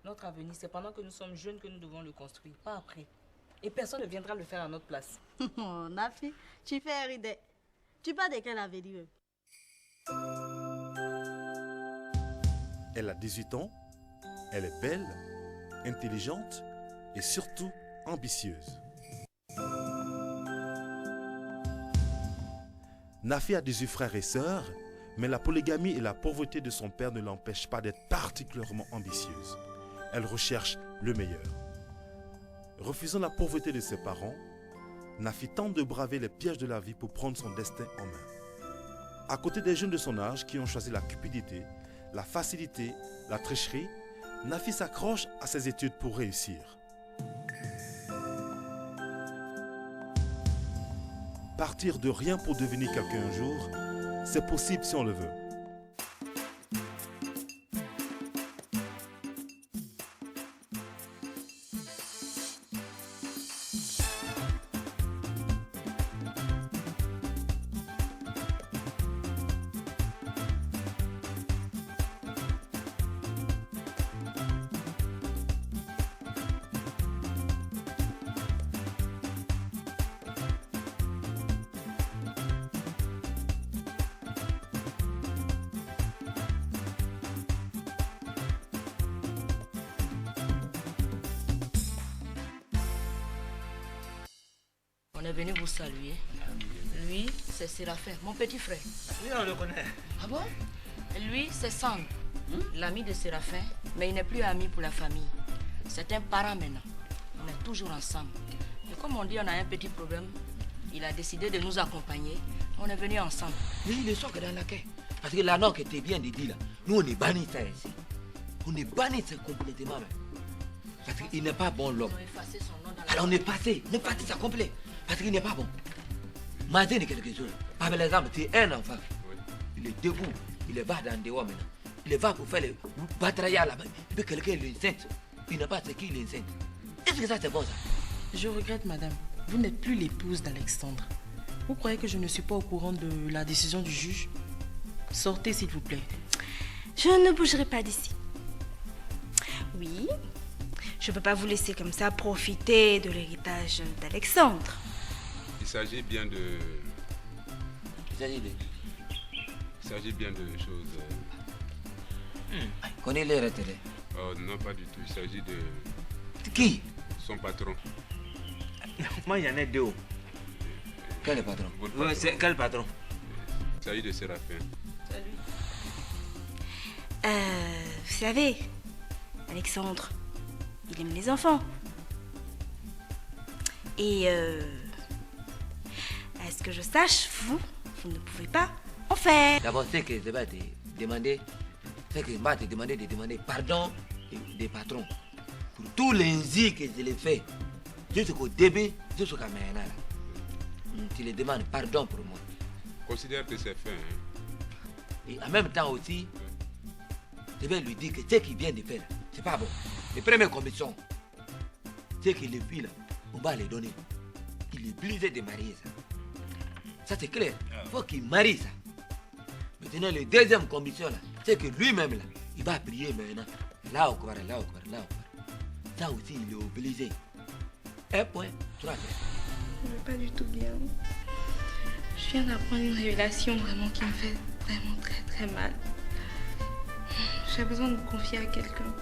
Notre avenir, c'est pendant que nous sommes jeunes que nous devons le construire, pas après. Et personne ne viendra le faire à notre place. Oh, Nafi, tu fais rider. Tu parles de quel avenir? Elle a 18 ans, elle est belle, intelligente et surtout ambitieuse. Nafi a 18 frères et sœurs, mais la polygamie et la pauvreté de son père ne l'empêchent pas d'être particulièrement ambitieuse. Elle recherche le meilleur. Refusant la pauvreté de ses parents, Nafi tente de braver les pièges de la vie pour prendre son destin en main. À côté des jeunes de son âge qui ont choisi la cupidité, la facilité, la tricherie, Nafi s'accroche à ses études pour réussir. Partir de rien pour devenir quelqu'un un jour, c'est possible si on le veut. On est venu vous saluer. Lui, c'est Séraphin, mon petit frère. Oui, on le connaît. Ah bon? Lui, c'est Sang, l'ami de Séraphin, mais il n'est plus ami pour la famille. C'est un parent maintenant. On est toujours ensemble. Et comme on dit, on a un petit problème, il a décidé de nous accompagner. On est venu ensemble. Mais il est sûr que dans la quai. Parce que la norme que tu viens de dire là, nous on est bannis ça ici. On est bannis ça complètement même. Parce qu'il n'est pas bon l'homme. Ils ont effacé son nom dans la... Alors on est passé ça complet. Parce qu'il n'est pas bon. Matin de quelque chose. Par exemple, c'est un enfant. Il est debout, il est bas dans des dehors maintenant. Il est va pour faire le batraillard là-bas. Et puis quelqu'un l'enceinte. Il n'a pas ce qu'il l'enceinte. Est-ce que ça c'est bon ça? Je regrette, madame. Vous n'êtes plus l'épouse d'Alexandre. Vous croyez que je ne suis pas au courant de la décision du juge? Sortez, s'il vous plaît. Je ne bougerai pas d'ici. Oui, je ne peux pas vous laisser comme ça profiter de l'héritage d'Alexandre. Il s'agit bien de... Il s'agit bien de choses... Connais les retraits. Oh, non, pas du tout. Il s'agit de... Qui? Son patron. Moi, il y en a deux. Quel est le patron? Votre Ouais, patron. c'est quel patron? Il s'agit de Séraphin. Vous savez, Alexandre, il aime les enfants. Et à ce que je sache, vous ne pouvez pas en faire. D'abord, c'est que je vais te demander, c'est que je vais te demander de demander pardon des patrons pour tous les injures que je les fais jusqu'au début, jusqu'à maintenant. Tu les demandes pardon pour moi. Considère que c'est fait. Hein? Et en même temps aussi, je vais lui dire que ce qu'il vient de faire, c'est pas bon. Les premières commissions, c'est que les filles là, on va les donner. Il est obligé de marier ça. Ça c'est clair. Il faut qu'il marie ça. Maintenant, la deuxième commission là, c'est que lui-même là, il va prier maintenant. Là encore, là encore, là encore. Ça aussi, il est obligé. Un point, trois points. Je ne vais pas du tout bien. Je viens d'apprendre une révélation vraiment qui me fait vraiment très très mal. J'ai besoin de me confier à quelqu'un.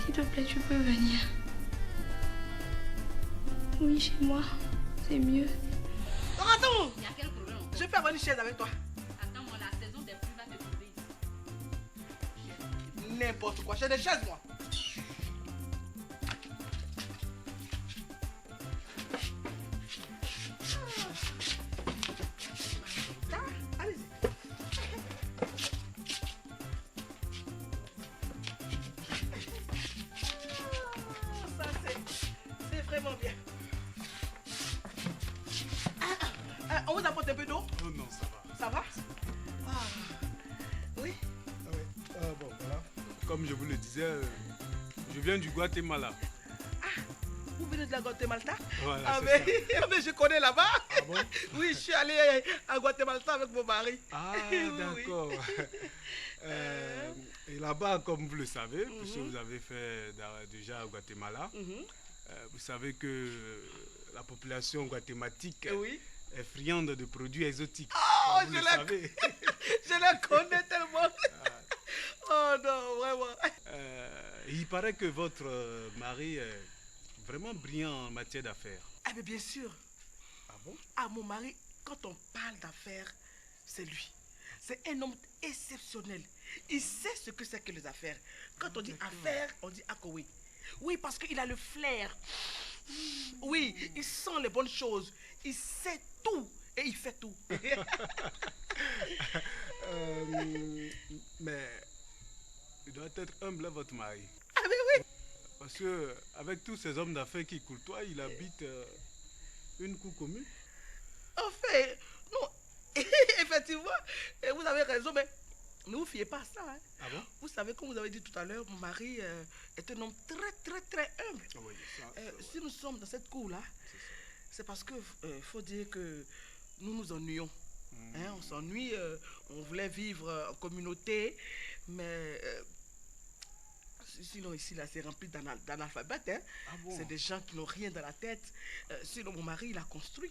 S'il te plaît, tu peux venir. Oui, chez moi, c'est mieux. Attends, Il y a quel problème? je fais avoir une chaise avec toi. Attends-moi, la saison des pluies va te trouver. N'importe quoi, j'ai des chaises moi. Allez-y. Ça c'est vraiment bien. On vous apporte un peu d'eau? Oh non, ça va. Ça va? Oui. Ah ouais. Bon, voilà. Comme je vous le disais, je viens du Guatemala. Vous venez de la Guatemala? Voilà, Ah, c'est mais je connais là-bas. Ah bon? Oui, je suis allé à Guatemala avec mon mari. Ah, Oui, d'accord. Et là-bas, comme vous le savez, puisque vous avez fait déjà au Guatemala, vous savez que la population guatémaltique est friande de produits exotiques. Oh, Vous le savez. Je la connais tellement. Oh non, vraiment. Il paraît que votre mari est vraiment brillant en matière d'affaires. Ah, mais bien sûr. Ah bon? Ah, mon mari, quand on parle d'affaires, c'est lui. C'est un homme exceptionnel. Il sait ce que c'est que les affaires. Quand on dit affaires, on dit Akowi. Oui, parce qu'il a le flair. Oui, il sent les bonnes choses. Il sait tout et il fait tout. Mais il doit être humble, votre mari. Ah, mais oui. Parce que avec tous ces hommes d'affaires qui côtoient, il habite une cour commune. En fait, non, effectivement, vous avez raison, mais ne vous fiez pas à ça. Hein. Ah bon? Vous savez, comme vous avez dit tout à l'heure, mon mari est un homme très, très, très humble. Ah oui, Si nous sommes dans cette cour-là, c'est parce que faut dire que nous nous ennuyons. Hein, on s'ennuie, on voulait vivre en communauté, mais sinon ici, là, c'est rempli d'analphabètes. Hein. Ah bon? C'est des gens qui n'ont rien dans la tête. Sinon, mon mari, il a construit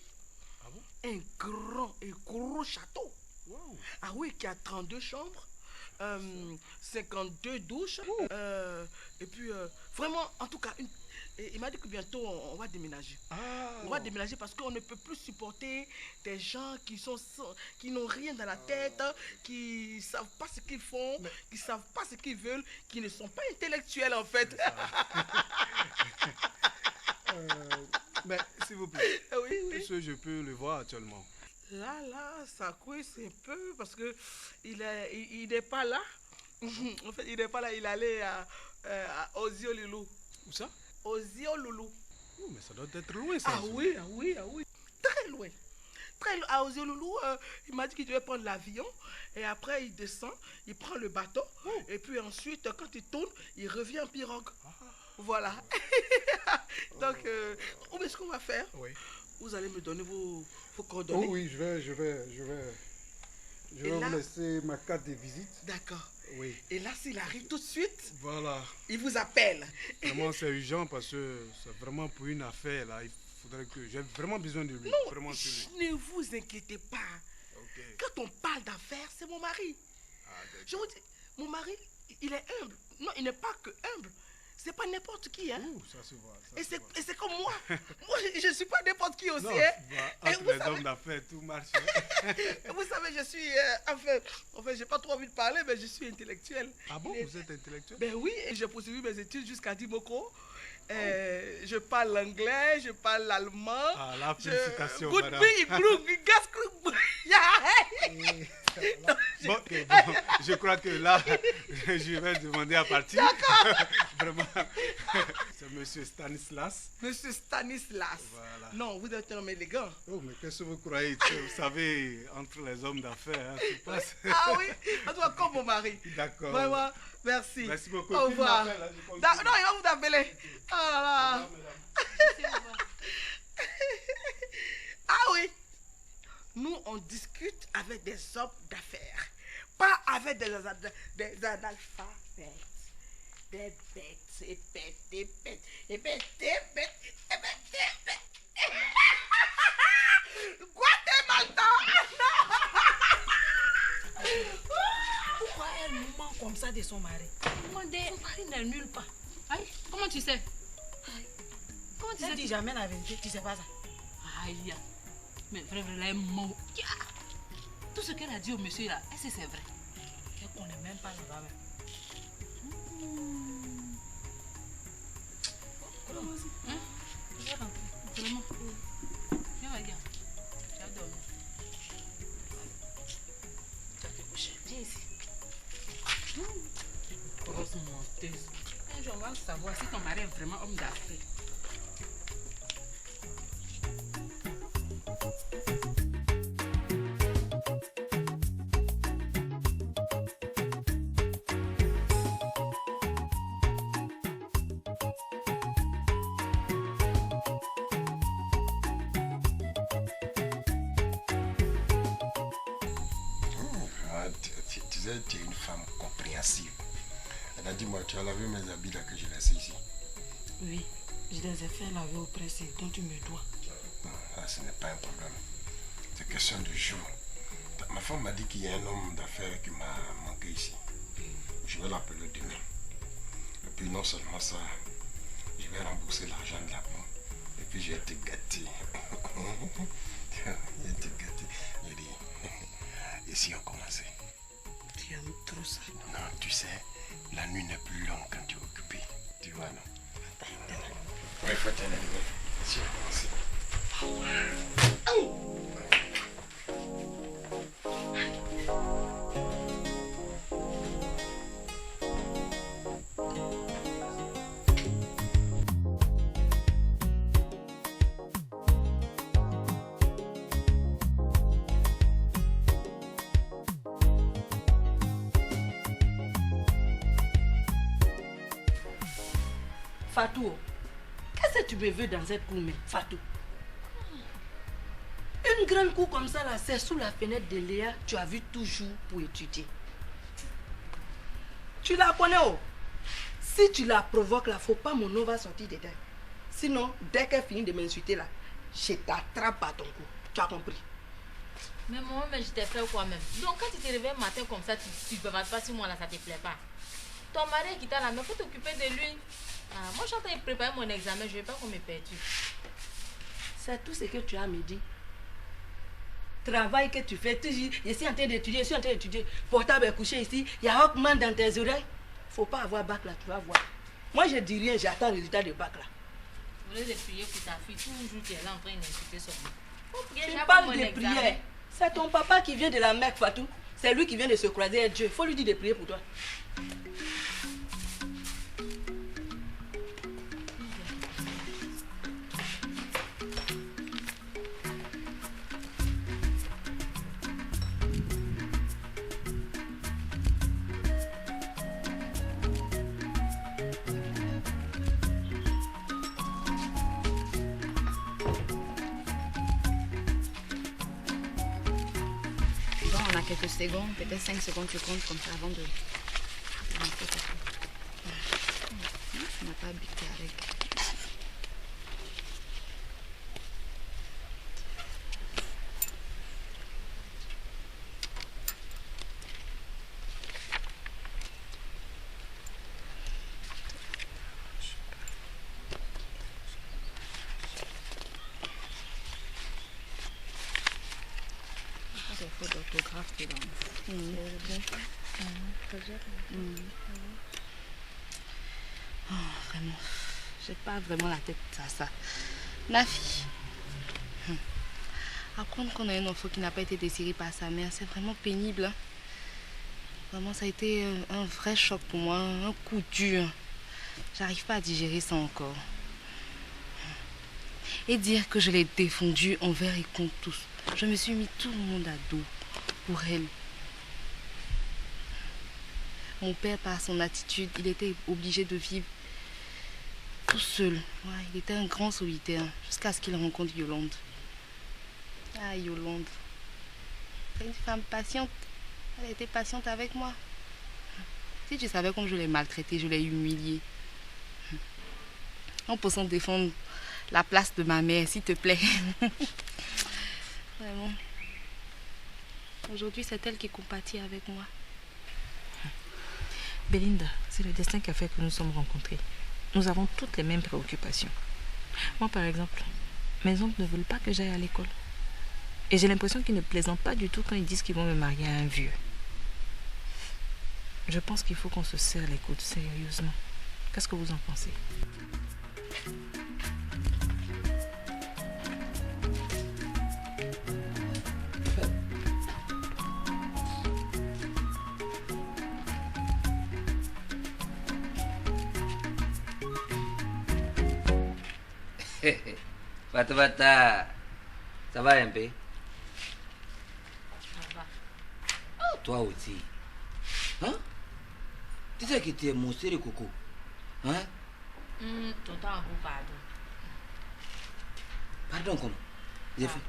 ah bon? un grand et gros château. Wow. Ah oui, qui a 32 chambres, 52 douches, et puis vraiment, en tout cas, il m'a dit que bientôt on va déménager. Ah. On va déménager parce qu'on ne peut plus supporter des gens qui n'ont rien dans la tête, qui ne savent pas ce qu'ils font, qui ne savent pas ce qu'ils veulent, qui ne sont pas intellectuels en fait. Mais s'il vous plaît, Oui, oui. est-ce que je peux le voir actuellement? Là, ça coince un peu parce que il n'est pas là. En fait, il n'est pas là. Il est allé à Oziolulu. Où ça? Oziolulu. Oh, mais ça doit être loin, ça. Ah oui, ah oui, ah oui. Très loin. Très loin. À Oziolulu, il m'a dit qu'il devait prendre l'avion. Et après, il descend, il prend le bateau. Et puis ensuite, quand il tourne, il revient en pirogue. Voilà. Donc, où est-ce qu'on va faire? Oui. Vous allez me donner vos coordonnées. Oh oui, je vais vous laisser ma carte de visite. D'accord. Oui. Et là, s'il arrive tout de suite, Voilà. il vous appelle. Vraiment, c'est urgent parce que c'est vraiment pour une affaire là. Il faudrait que j'ai vraiment besoin de lui. Non, Vraiment sur lui. ne vous inquiétez pas. Ok. Quand on parle d'affaires, c'est mon mari. Ah, d'accord. Je vous dis, mon mari, il est humble. Non, il n'est pas que humble. C'est pas n'importe qui, hein. Ouh, ça se voit. Ça Et se voit. c'est comme moi. Moi, je suis pas n'importe qui aussi, Non, hein. bah, Et entre vous les savez- hommes d'affaires, tout marche. Hein. Vous savez, je suis, enfin, j'ai pas trop envie de parler, mais je suis intellectuel. Ah bon, Et- vous êtes intellectuel? Ben oui, et j'ai poursuivi mes études jusqu'à Dimoko. Je parle l'anglais, je parle l'allemand. Ah là, félicitations, Good madame. me, glug, gas, glug. Bon, ok, bon, je crois que là, je vais demander à partir. Vraiment, c'est monsieur Stanislas. Monsieur Stanislas. Voilà. Non, vous êtes un homme élégant. Oh, mais qu'est-ce que vous croyez? Vous savez, entre les hommes d'affaires, hein, tout passe. Ah oui, en tout cas, comme mon mari. D'accord. Vraiment, merci. Merci beaucoup. Au Qui revoir. m'appelle, là, je continue. Non, il va vous appeler. Oh là là. Ah oui. Nous, on discute avec des hommes d'affaires. Pas avec des analphabètes. Des bêtes, des bêtes, des bêtes, des bêtes, des bêtes, des bêtes, des bêtes. Guatemala. Pourquoi elle ment comme ça de son mari? Son mari n'est nulle part. Aïe, comment tu sais? Comment tu sais? Tu dis jamais la vérité, tu sais pas ça. Aïe, mais vrai, là, elle ment. Tout ce qu'elle a dit au monsieur là, est-ce que c'est vrai? Elle connaît même pas le bas. Hein? Je vais rentrer. Vraiment. Viens, regarde. Tu as dormi. Tu as te coucher. Viens ici. Grosse menteuse. Un jour, on va savoir si ton mari est vraiment homme d'affaires. disais, tu es une femme compréhensive. Elle a dit, moi, tu as lavé mes habits là que j'ai laissés ici. Oui, je les ai fait laver au pressé, donc tu me dois. Non, ça, ce n'est pas un problème. C'est question de jour. Ma femme m'a dit qu'il y a un homme d'affaires qui m'a manqué ici. Je vais l'appeler demain. Et puis non seulement ça, je vais rembourser l'argent de la banque. Et puis je vais te gâter. Je vais te gâter. Je dis, et si on commençait? Tu aimes trop ça. Non, tu sais, la nuit n'est plus longue quand tu es occupé. Tu vois, non? Oui, il faut t'en aller. Si on commençait. Fatou, qu'est-ce que tu me veux dans cette cour, mais Fatou? Une grande cour comme ça, là, c'est sous la fenêtre de Léa, tu as vu toujours pour étudier. Tu la connais, oh? Si tu la provoques, là, faut pas mon nom va sortir dedans. Sinon, dès qu'elle finit de m'insulter, là, je t'attrape à ton cou. Tu as compris? Mais moi, mais je t'ai fait quoi même? Donc quand tu te réveilles un matin comme ça, tu ne peux pas sur moi là, ça te plaît pas. Ton mari qui t'a la main, faut t'occuper de lui. Ah, moi, je suis en train de préparer mon examen, je ne veux pas qu'on me perturbe. C'est tout ce que tu as à me dire. Travail que tu fais, toujours, je suis en train d'étudier, portable est couché ici, il y a Hawkman dans tes oreilles. Faut pas avoir bac là, tu vas voir. Moi, je dis rien, j'attends le résultat de bac là. Vous voulez prier pour ta fille, toujours tu es là en train d'insulter son nom. Tu parles de prière. C'est ton papa qui vient de la Mecque, Fatou. C'est lui qui vient de se croiser avec Dieu. Il faut lui dire de prier pour toi. Quelques secondes, peut-être 5 secondes, je compte comme ça avant de... On n'a pas habité avec. D'orthographe dedans. Oh, vraiment, j'ai pas vraiment la tête à ça. Nafi, apprendre qu'on a un enfant qui n'a pas été désiré par sa mère, c'est vraiment pénible. Hein? Vraiment, ça a été un vrai choc pour moi, un coup dur. J'arrive pas à digérer ça encore. Et dire que je l'ai défendu envers et contre tous. Je me suis mis tout le monde à dos pour elle. Mon père, par son attitude, il était obligé de vivre tout seul. Ouais, il était un grand solitaire jusqu'à ce qu'il rencontre Yolande. Ah, Yolande. C'est une femme patiente. Elle a été patiente avec moi. Si tu savais comme je l'ai maltraitée, je l'ai humiliée. En pensant défendre la place de ma mère, s'il te plaît. Vraiment. Aujourd'hui, c'est elle qui compatit avec moi. Belinda, c'est le destin qui a fait que nous sommes rencontrés. Nous avons toutes les mêmes préoccupations. Moi, par exemple, mes oncles ne veulent pas que j'aille à l'école. Et j'ai l'impression qu'ils ne plaisantent pas du tout quand ils disent qu'ils vont me marier à un vieux. Je pense qu'il faut qu'on se serre les coudes sérieusement. Qu'est-ce que vous en pensez? Bata, ça va un peu? Ça va. Oh, toi aussi. Hein? Tu sais que tu es mon série coco. Hein? Tonton Abou, pardon. Pardon comment? J'ai fait.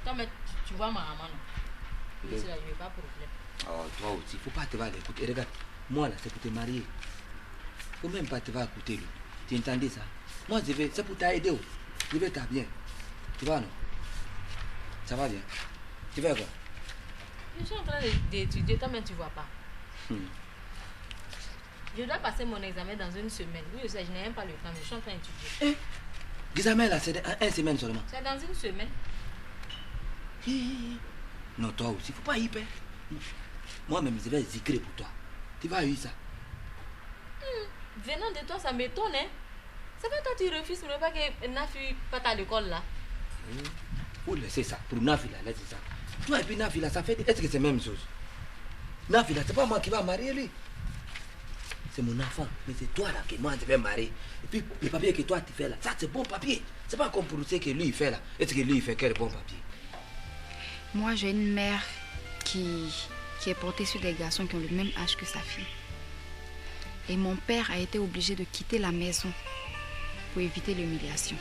Toi, mais tu vois ma maman, non? Oui, c'est là, il n'y a pas de problème. Oh, toi aussi, faut pas te voir l'écouter. Regarde, moi là, c'est pour te marier. Faut même pas te voir écouter lui. Tu entendais ça? Moi, c'est pour t'aider. Je vais t'aider. Tu vois, non? Ça va bien? Tu fais quoi? Je suis en train d'étudier, toi-même tu vois pas. Je dois passer mon examen dans une semaine. Oui, je sais, je n'ai même pas le temps, mais je suis en train d'étudier. L'examen là, c'est une semaine seulement. C'est dans une semaine. Non, toi aussi, faut pas y perdre. Moi-même, je vais zikrer pour toi. Tu vas eu ça. Venant de toi, ça m'étonne, hein. C'est pas toi, tu refuses, mais pas que Nafi parte à l'école là. Faut laisser ça. Pour Nafi là, laisse ça. Toi et puis Nafi là, ça fait. Est-ce que c'est la même chose? Nafi là, c'est pas moi qui va marier lui. C'est mon enfant. Mais c'est toi là que moi je vais marier. Et puis les papiers que toi tu fais là, ça c'est bon papier. C'est pas comme pour ce que lui il fait là. Est-ce que lui il fait quel bon papier? Moi, j'ai une mère qui est portée sur des garçons qui ont le même âge que sa fille. Et mon père a été obligé de quitter la maison pour éviter l'humiliation.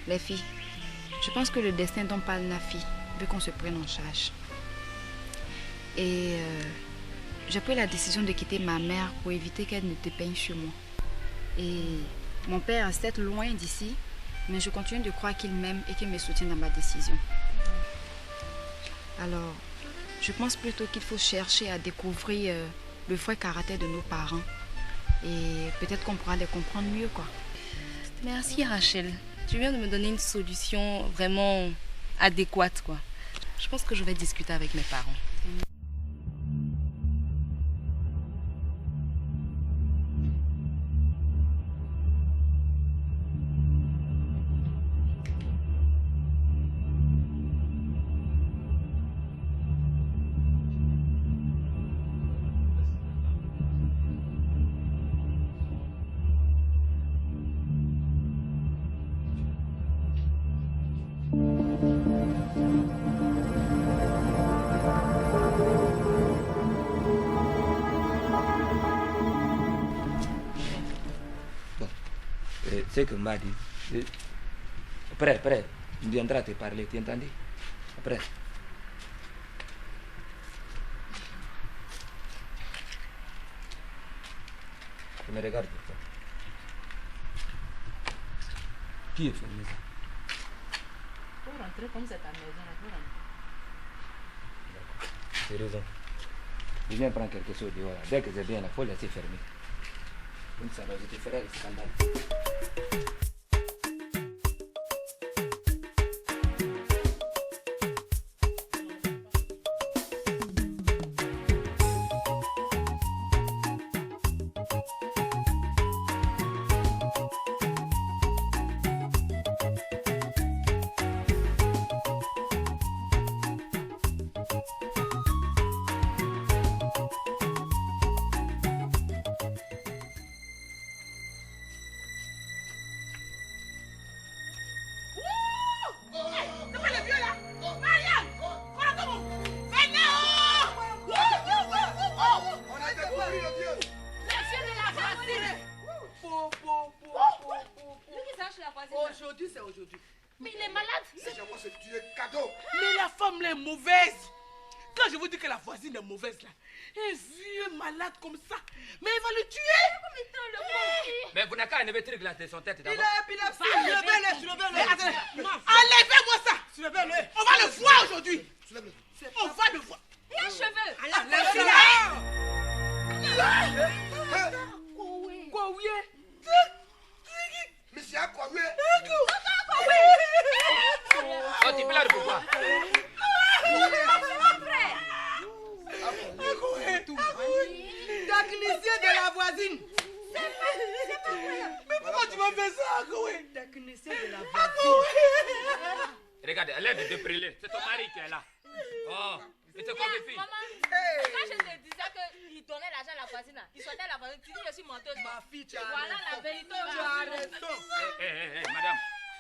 Les filles, je pense que le destin dont parle Nafi veut qu'on se prenne en charge. Et j'ai pris la décision de quitter ma mère pour éviter qu'elle ne dépeigne sur moi. Et mon père est peut-être loin d'ici, mais je continue de croire qu'il m'aime et qu'il me soutient dans ma décision. Alors, je pense plutôt qu'il faut chercher à découvrir le vrai caractère de nos parents. Et peut-être qu'on pourra les comprendre mieux, quoi. Merci Rachel. Tu viens de me donner une solution vraiment adéquate, quoi. Je pense que je vais discuter avec mes parents. C'est que m'a dit. Après, il viendra te parler, tu entendais? Après. Tu me regardes pour ça. Qui est fermé ça? Pour rentrer comme c'est ta maison, là, pour rentrer. C'est raison. Je viens prendre quelque chose dehors. Dès que c'est bien, il faut laisser fermer. Comme ça, je te ferai le scandale. Aujourd'hui, c'est aujourd'hui. Mais il est malade. C'est tu es cadeau. Mais la femme là est mauvaise. Quand je vous dis que la voisine est mauvaise là, un vieux malade comme ça, mais il va le tuer. Mais vous n'avez qu'à enlever le truc là de son tête d'abord. Il a épilepsie. Enlevez-moi ça. On va le voir aujourd'hui. On va le voir. Il a un cheveu. Mais c'est à quoi, oui? Oh, tu peux la revoir. Technicien de la voisine. Mais pourquoi tu m'as fait ça, Akoué? Technicien de la voisine. Regarde, elle est de débrûler. C'est ton mari qui est là. Oh, et c'est quoi tes filles? Maman, quand je te disais qu'il donnait l'argent à la voisine, il sortait la voisine, tu dis je suis menteuse. Ma fille, tu as voilà la vérité.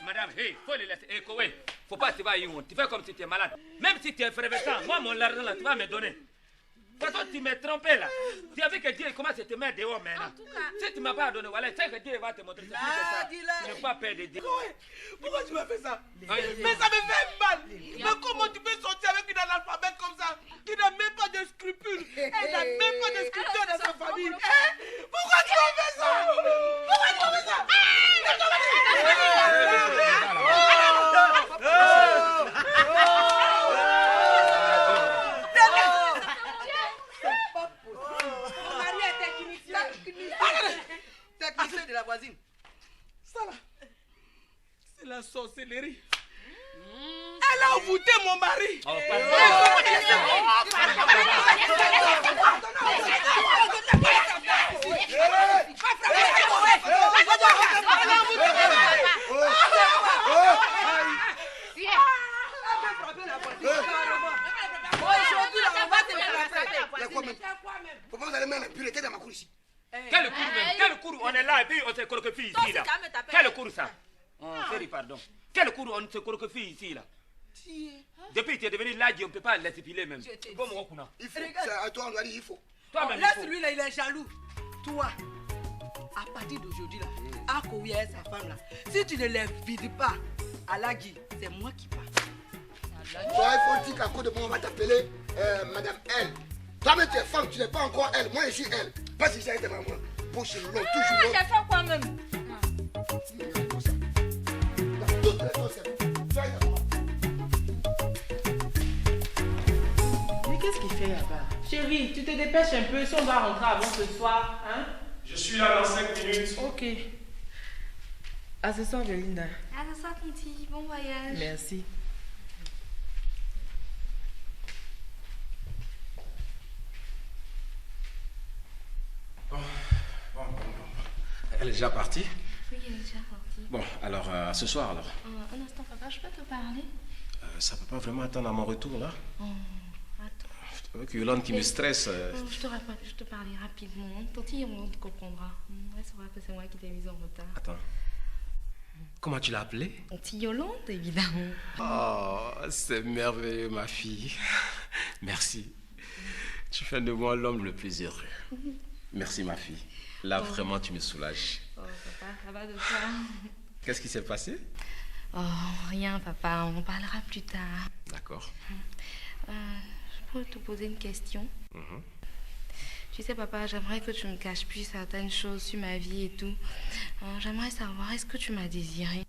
Madame, hey, faut les laisser. Hey, Koué, faut pas te voir où. Tu fais comme si tu es malade. Même si tu es effervescent, moi, mon argent là, tu vas me donner. De toute façon, tu m'es trompé là. Tu as vu que Dieu commence à te mettre dehors maintenant. En tout cas, si tu ne m'as pas donné, voilà, c'est que Dieu va te montrer. Tu n'as pas peur de Dieu. Pourquoi tu m'as fait ça? Mais ça me fait mal. Mais comment tu peux sortir avec sorcellerie. Elle a envoûté mon mari. Pourquoi vous allez mettre la pureté dans ma cour ici? Quel cours même? Quel cours on est là et puis on se croquefie ici là? Quel cours ça? Chérie, pardon. Quel cours on se croquefie ici là? Depuis que tu es devenu là, on ne peut pas laisser filer même. Il faut. C'est à toi, on doit dire il faut. Toi-même, laisse lui là, il est jaloux. Toi, à partir d'aujourd'hui là, Ako et sa femme là, si tu ne les vides pas à la Guy, c'est moi qui pars. Toi, il faut dire qu'à cause de moi, on va t'appeler Madame L. Toi-même, tu es femme, tu n'es pas encore elle. Moi, je suis elle. Pas si j'ai été maman. Bouche long, toujours long. J'ai fait quoi même? Mais qu'est-ce qu'il fait là-bas? Chérie, tu te dépêches un peu si on doit rentrer avant ce soir, hein? Je suis là dans 5 minutes. Ok. À ce soir, Belinda. À ce soir, Tonti. Bon voyage. Merci. Bon. Elle est déjà partie? Oui, elle est déjà partie. Bon, alors, ce soir alors. Un instant, papa, je peux te parler? Ça peut pas vraiment attendre à mon retour là? Attends. Avec Yolande qui me stresse. Je te parlais rapidement. Tonti, Yolande comprendra. Elle saura que c'est moi qui t'ai mise en retard. Attends. Comment tu l'as appelée? Tonti Yolande, évidemment. Oh, c'est merveilleux, ma fille. Merci. Tu fais de moi l'homme le plus heureux. Merci, ma fille. Là, vraiment, tu me soulages. Oh, papa, ça va de toi? Qu'est-ce qui s'est passé? Oh, rien, papa. On en parlera plus tard. D'accord. Je peux te poser une question? Tu sais, papa, j'aimerais que tu me caches plus certaines choses sur ma vie et tout. J'aimerais savoir, est-ce que tu m'as désiré?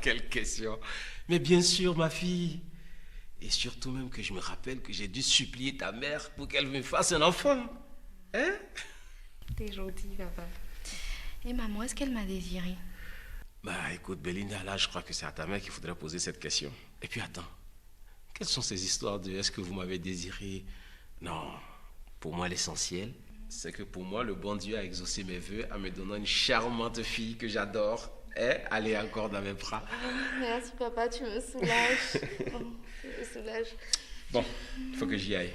Quelle question. Mais bien sûr, ma fille. Et surtout même que je me rappelle que j'ai dû supplier ta mère pour qu'elle me fasse un enfant. Hein? T'es gentil, papa. Et maman, est-ce qu'elle m'a désiré? Bah, écoute, Belinda, là, je crois que c'est à ta mère qu'il faudrait poser cette question. Et puis, attends. Quelles sont ces histoires de « est-ce que vous m'avez désiré ?» Non. Pour moi, l'essentiel, c'est que pour moi, le bon Dieu a exaucé mes vœux en me donnant une charmante fille que j'adore. Elle est encore dans mes bras. Merci, papa, tu me soulages. Tu me soulages. Bon, il faut que j'y aille.